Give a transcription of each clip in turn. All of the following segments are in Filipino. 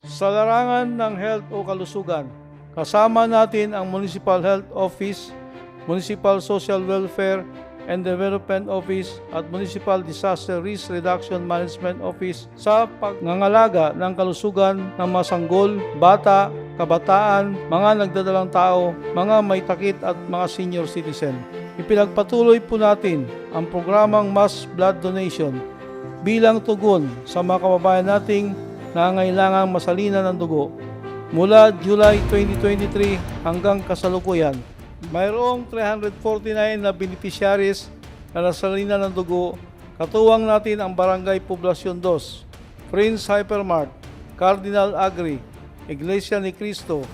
Sa larangan ng health o kalusugan, kasama natin ang Municipal Health Office, Municipal Social Welfare and Development Office at Municipal Disaster Risk Reduction Management Office sa pangangalaga ng kalusugan ng mga sanggol, bata, kabataan, mga nagdadalang tao, mga may takit at mga senior citizen. Ipinagpatuloy po natin ang programang mass blood donation bilang tugon sa mga kababayan nating nangangailangang masalina ng dugo. Mula July 2023 hanggang kasalukuyan, mayroong 349 na beneficiaries na nasalina ng dugo. Katuwang natin ang Barangay Poblacion 2, Prince Hypermart, Cardinal Agri, Iglesia ni Cristo,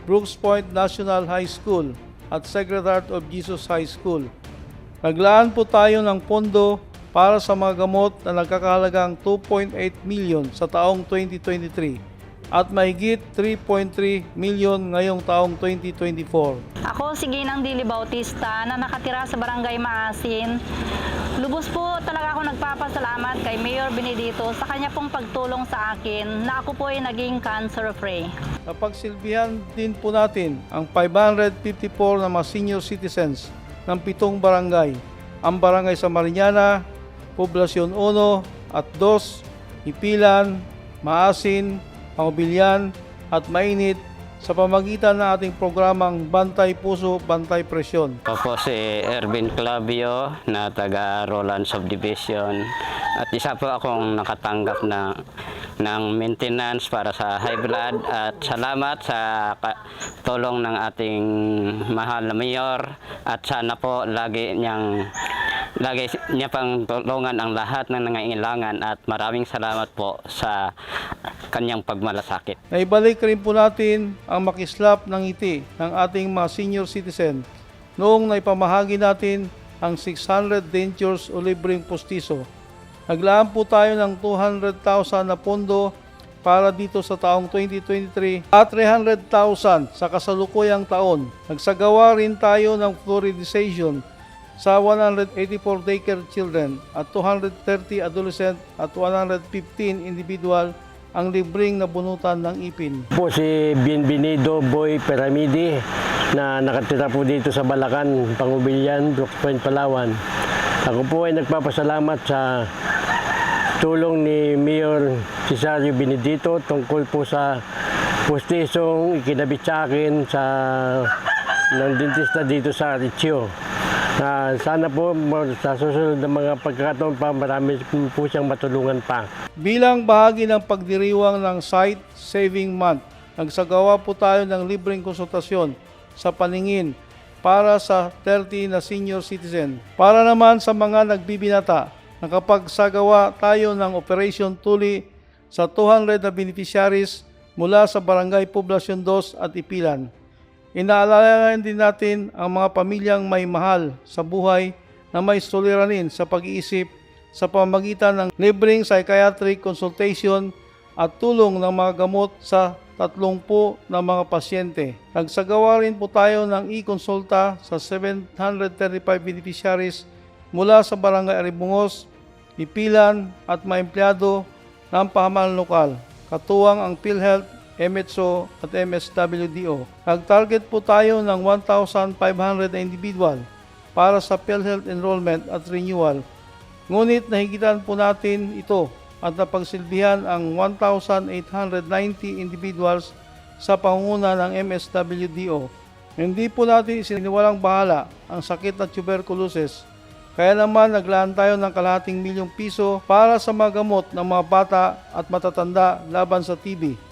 Brooks Point National High School at Sacred Heart of Jesus High School. Naglaan po tayo ng pondo para sa mga gamot na nagkakahalagang 2.8 million sa taong 2023 at mahigit 3.3 million ngayong taong 2024. Ako si Ginang Dili Bautista na nakatira sa Barangay Maasin. Lubos po talaga ako nagpapasalamat kay Mayor Benedito sa kanya pong pagtulong sa akin na ako po ay naging cancer-free. Napagsilbihan din po natin ang 554 na mga senior citizens ng 7 barangay. Ang Barangay Samariñana, Poblacion 1 at 2, Ipilan, Maasin, Pangubilyan at Mainit sa pamagitan ng ating programang Bantay Puso, Bantay Presyon. Ako si Ervin Clavio na taga Roland Subdivision at isa po akong nakatanggap ng maintenance para sa high blood at salamat sa tulong ng ating mahal na mayor at sana po lagi niya pang tulungan ang lahat ng nangangailangan at maraming salamat po sa kanyang pagmalasakit. Naibalik rin po natin ang makislap ng ngiti ng ating mga senior citizen noong naipamahagi natin ang 600 dentures o libreng postiso. Naglaan po tayo ng 200,000 na pondo para dito sa taong 2023 at 300,000 sa kasalukuyang taon. Nagsagawa rin tayo ng fluoridization sa 184 daycare children at 230 adolescent at 115 individual ang libreng nabunutan ng ipin. Po si Bienvenido Boy Peramidi na nakatira po dito sa Balacan, Pangubilyan, Brooks Point, Palawan. Ako po ay nagpapasalamat sa tulong ni Mayor Cesario Benedito tungkol po sa postisong ikinabit sa akin ng dentista dito sa Aricio. Sana po sa susunod ng mga pagkakataon pa marami po siyang matulungan pa. Bilang bahagi ng pagdiriwang ng Sight Saving Month, nagsagawa po tayo ng libreng konsultasyon sa paningin para sa 30 na senior citizen. Para naman sa mga nagbibinata, nakapagsagawa tayo ng Operation Tuli sa 200 na beneficiaries mula sa Barangay Poblacion 2 at Ipilan. Inaalalayan din natin ang mga pamilyang may mahal sa buhay na may suliranin sa pag-iisip sa pamamagitan ng libreng psychiatric consultation at tulong ng mga gamot sa 30 na mga pasyente. Nagsagawa rin po tayo ng e-konsulta sa 735 beneficiaries mula sa Barangay Aribungos, Ipilan at mga empleyado ng pamahalaan lokal, katuwang ang PhilHealth, MHO at MSWDO. Nag-target po tayo ng 1,500 na individual para sa PhilHealth enrollment at renewal. Ngunit nahigitan po natin ito at napagsilbihan ang 1,890 individuals sa pangunguna ng MSWDO. Hindi po natin isiniwalang bahala ang sakit na tuberculosis. Kaya naman naglaan tayo ng kalahating milyong piso para sa mga gamot ng mga bata at matatanda laban sa TB.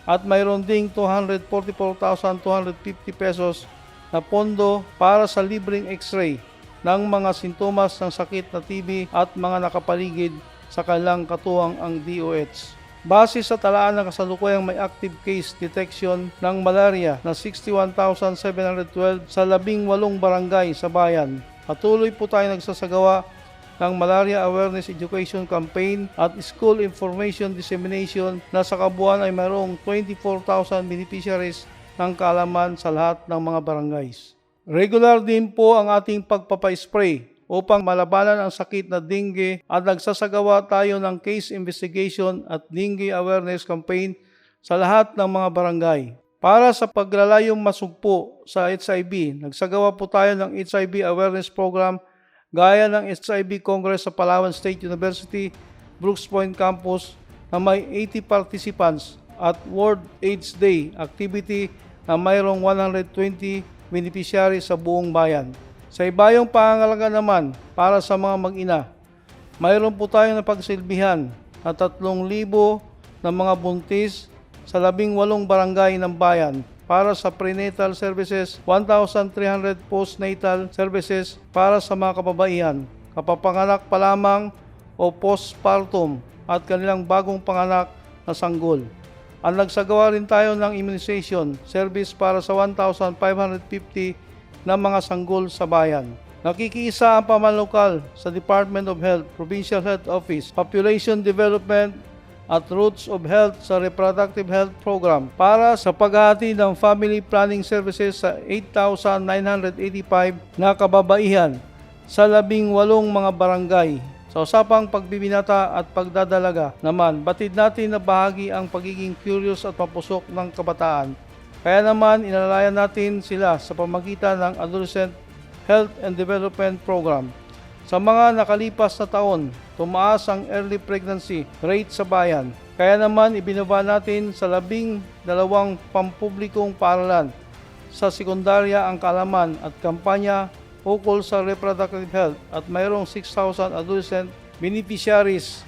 At mayroon ding 244,250 pesos na pondo para sa libreng x-ray ng mga sintomas ng sakit na TB at mga nakapaligid sa kanilang katuwang ang DOH. Base sa talaan ng kasalukuyang may active case detection ng malaria na 61,712 sa 18 barangay sa bayan. Patuloy po tayo nagsasagawa ng Malaria Awareness Education Campaign at School Information Dissemination na sa kabuuan ay mayroong 24,000 beneficiaries ng kaalaman sa lahat ng mga barangays. Regular din po ang ating pagpapa-spray upang malabanan ang sakit na dengue at nagsasagawa tayo ng case investigation at dengue awareness campaign sa lahat ng mga barangay. Para sa paglalayong masugpo sa HIV, nagsagawa po tayo ng HIV Awareness Program gaya ng HIV Congress sa Palawan State University, Brooks Point Campus na may 80 participants at World AIDS Day activity na mayroong 120 beneficiaries sa buong bayan. Sa ibayong pangangalaga naman para sa mga mag-ina, mayroon po tayong napagsilbihan na 3,000 na mga buntis sa 18 barangay ng bayan para sa prenatal services, 1,300 postnatal services para sa mga kababaihan, kapapanganak pa lamang o postpartum at kanilang bagong panganak na sanggol. Ang nagsagawa rin tayo ng immunization service para sa 1,550 na mga sanggol sa bayan. Nakikiisa ang pamanlokal sa Department of Health, Provincial Health Office, Population Development at Roots of Health sa Reproductive Health Program para sa paghahati ng family planning services sa 8,985 na kababaihan sa 18 mga barangay. Sa usapang pagbibinata at pagdadalaga naman, batid natin na bahagi ang pagiging curious at mapusok ng kabataan. Kaya naman inalalayan natin sila sa pamagitan ng Adolescent Health and Development Program. Sa mga nakalipas na taon, tumaas ang early pregnancy rate sa bayan. Kaya naman ibinaba natin sa 12 pampublikong paaralan sa sekundarya ang kaalaman at kampanya ukol sa reproductive health at mayroong 6,000 adolescent beneficiaries.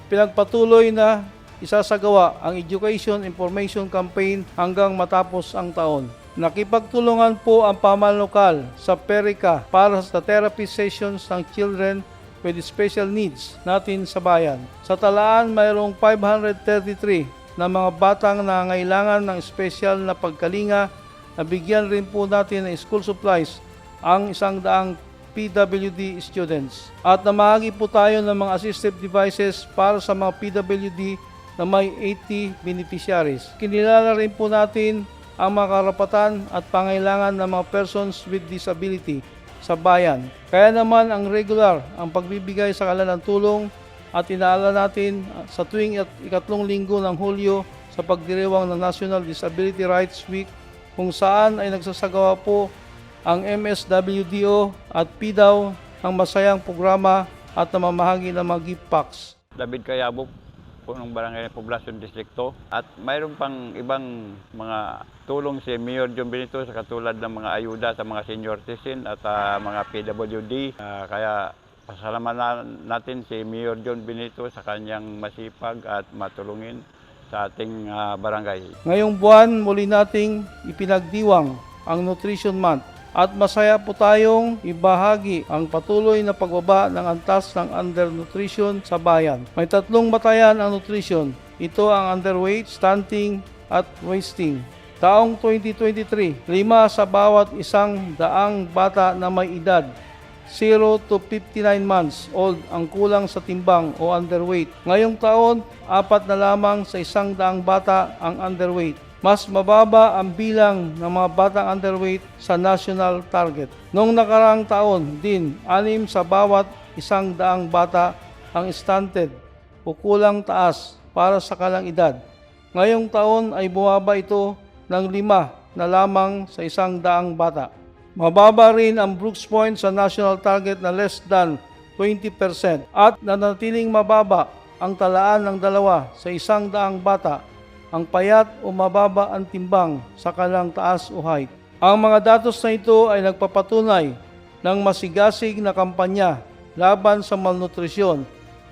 Pinagpatuloy na isasagawa ang Education Information Campaign hanggang matapos ang taon. Nakipagtulungan po ang pamanlokal sa PERICA para sa therapy sessions ng children with special needs natin sa bayan. Sa talaan, mayroong 533 na mga batang nangangailangan ng special na pagkalinga. Nabigyan rin po natin ng school supplies ang 100 PWD students. At namahagi po tayo ng mga assistive devices para sa mga PWD na may 80 beneficiaries. Kinilala rin po natin ang mga karapatan at pangailangan ng mga persons with disability sa bayan. Kaya naman ang regular ang pagbibigay sa kanila ng tulong at inaala natin sa tuwing ikatlong linggo ng Hulyo sa pagdiriwang ng National Disability Rights Week kung saan ay nagsasagawa po ang MSWDO at PDAW ng masayang programa at namamahagi ng mga gift packs. David Kayabog po ng Barangay Poblacion Distrito at mayroon pang ibang mga tulong si Mayor John Benito sa katulad ng mga ayuda sa mga senior citizen at mga PWD. Kaya pasalamatan natin si Mayor John Benito sa kanyang masipag at matulungin sa ating barangay. Ngayong buwan muli nating ipinagdiwang ang Nutrition Month. At masaya po tayong ibahagi ang patuloy na pagbaba ng antas ng undernutrition sa bayan. May 3 batayan ang nutrition. Ito ang underweight, stunting at wasting. Taong 2023, 5 sa bawat 100 bata na may edad 0 to 59 months old ang kulang sa timbang o underweight. Ngayong taon, 4 na lamang sa 100 bata ang underweight. Mas mababa ang bilang ng mga batang underweight sa national target. Noong nakaraang taon din, 6 sa bawat 100 bata ang stunted o kulang taas para sa kalang edad. Ngayong taon ay bumaba ito ng 5 na lamang sa 100 bata. Mababa rin ang Brooks Point sa national target na less than 20% at nanatiling mababa ang talaan ng 2 sa 100 bata ang payat o mababa ang timbang sa kanilang taas o height. Ang mga datos na ito ay nagpapatunay ng masigasig na kampanya laban sa malnutrisyon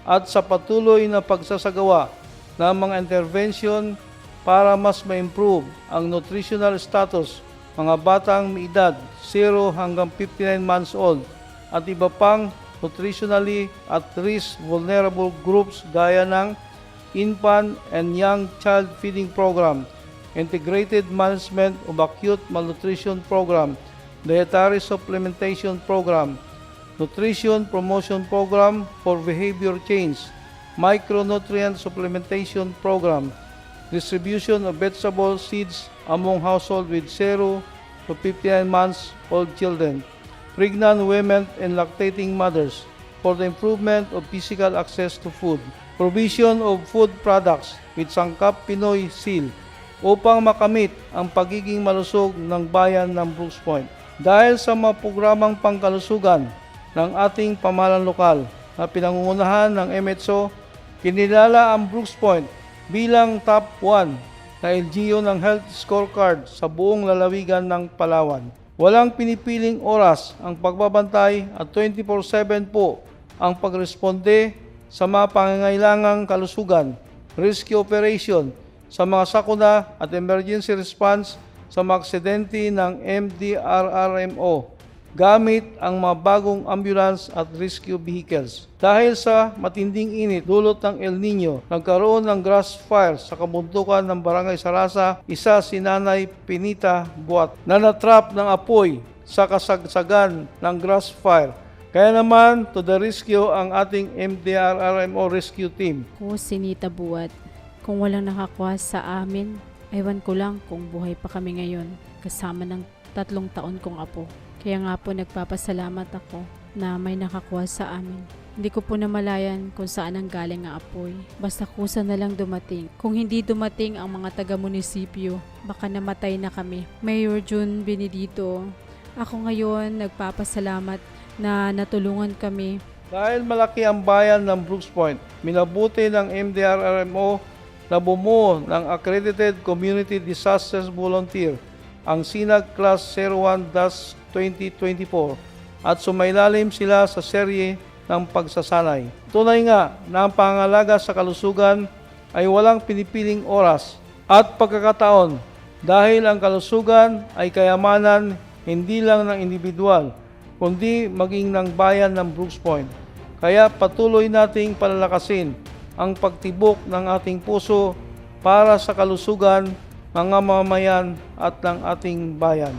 at sa patuloy na pagsasagawa ng mga intervention para mas ma-improve ang nutritional status mga batang may edad 0 hanggang 59 months old at iba pang nutritionally at risk vulnerable groups gaya ng Infant and Young Child Feeding Program, Integrated Management of Acute Malnutrition Program, Dietary Supplementation Program, Nutrition Promotion Program for Behavior Change, Micronutrient Supplementation Program, Distribution of Vegetable Seeds among households with 0 to 59 months old children, pregnant women and lactating mothers for the improvement of physical access to food, provision of food products with Sangkap Pinoy seal, upang makamit ang pagiging malusog ng bayan ng Brooks Point. Dahil sa mga programang pangkalusugan ng ating pamahalaan lokal na pinangungunahan ng MHO, kinilala ang Brooks Point bilang top 1 na LGU ng health scorecard sa buong lalawigan ng Palawan. Walang pinipiling oras ang pagbabantay at 24/7 po ang pagresponde sa mga pangangailangang kalusugan, rescue operation sa mga sakuna at emergency response sa mga aksidente ng MDRRMO gamit ang mga bagong ambulance at rescue vehicles. Dahil sa matinding init dulot ng El Nino, nagkaroon ng grass fire sa kabundukan ng Barangay Sarasa, isa si Nanay Pinita Buat na natrap ng apoy sa kasagsagan ng grass fire. Kaya naman, to the rescue ang ating MDRRMO rescue team. Ko si Nita Buat. Kung walang nakakuha sa amin, ewan ko lang kung buhay pa kami ngayon kasama ng 3 taon kong apo. Kaya nga po nagpapasalamat ako na may nakakuha sa amin. Hindi ko po namalayan kung saan ang galing ang apoy. Basta kusa na lang dumating. Kung hindi dumating ang mga taga-munisipyo, baka namatay na kami. Mayor June Benedito, ako ngayon nagpapasalamat na natulungan kami. Dahil malaki ang bayan ng Brooks Point, minabuti ng MDRRMO na bumuo ng Accredited Community Disasters Volunteer, ang SINAG Class 01-2024, at sumailalim sila sa serye ng pagsasanay. Tunay nga na ang pangalaga sa kalusugan ay walang pinipiling oras at pagkakataon dahil ang kalusugan ay kayamanan hindi lang ng individual, kundi maging ng bayan ng Brooks Point. Kaya patuloy nating palalakasin ang pagtibok ng ating puso para sa kalusugan, mga mamamayan at ng ating bayan.